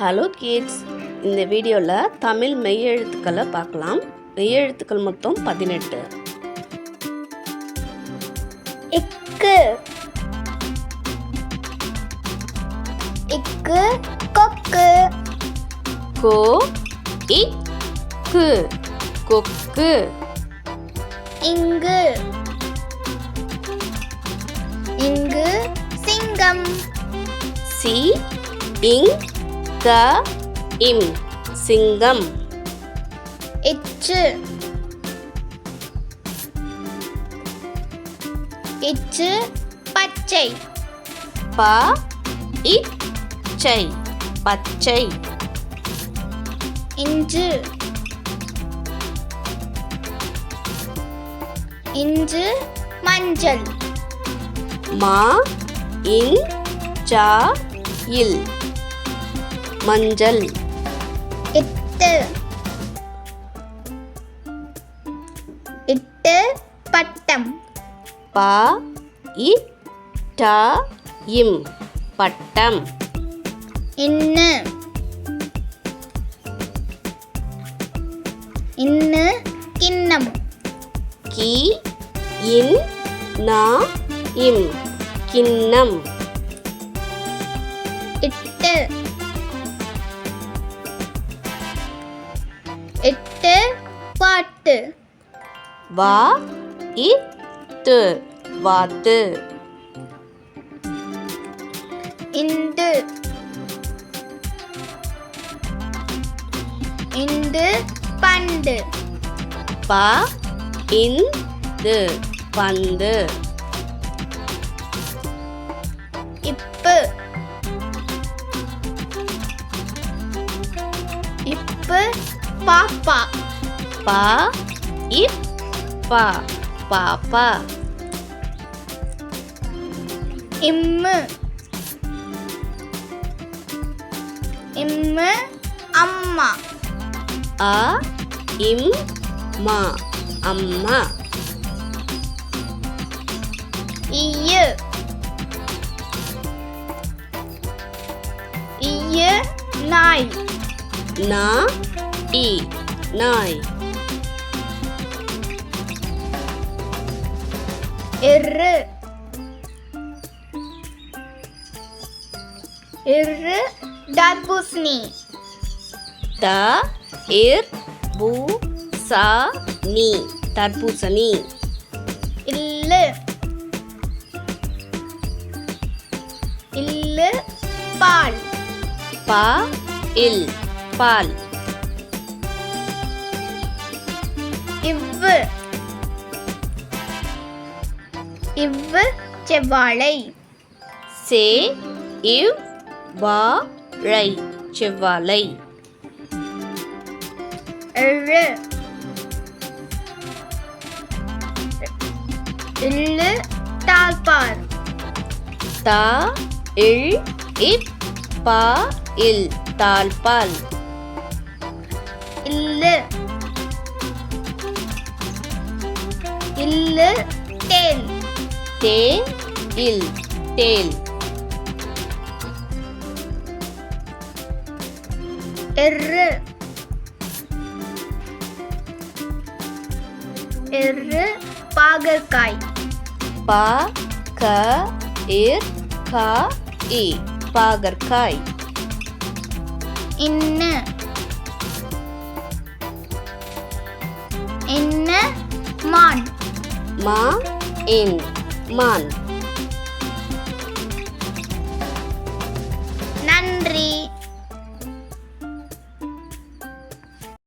Hello kids, இந்த வீடியோவில் தமிழ் மெய்யெழுத்துக்களை பார்க்கலாம். மெய்யெழுத்துக்கள் மொத்தம் 18. இக்கு இக்கு கொக்கு கோ இக்கு கொக்கு. இங்கு இங்கு சிங்கம் சி இங் க இம் சிங்கம். இச்சு இச்சு பச்சை ப இச்சை பச்சை. இஞ்சு இஞ்சு மஞ்சள் மா இன் சா இல் மஞ்சள். இட்டு இட்டு பட்டம் ப இட்ட இம் பட்டம். இன்னு இன்னு கிண்ணம் கி இன் நா இம் கிண்ணம். இட்டு இட்டு பாட்டு வா இத்து வாத்து. இண்டு இண்டு பண்டு ப இந்து பந்து. இப்பு இப்பு பாப்பா ப இப்ப பாப்பா. இம்மு இம்மு அம்மா அ இம் மா அம்மா. இய்யு இய்யு நாய் நா இ நாய். இரு இரு தர்பூசணி த இர் பூ சா நீ தர்பூசணி. இல்லு இல்லு பால் ப இல் பால். இவ்வு இவ்வு செவ்வாழை சே இவ் வா ரை செவ்வாழை. இழு இல்லு தாழ்பார் த இல் இப் ப இல் தாழ்பால். இல்லு இல்லு தேல் தே இல் தேல். எரு எரு பாகற்காய் ப க இர் க இ பாகற்காய். இன்னு இன்னு மான் மா இன் மான். நன்றி.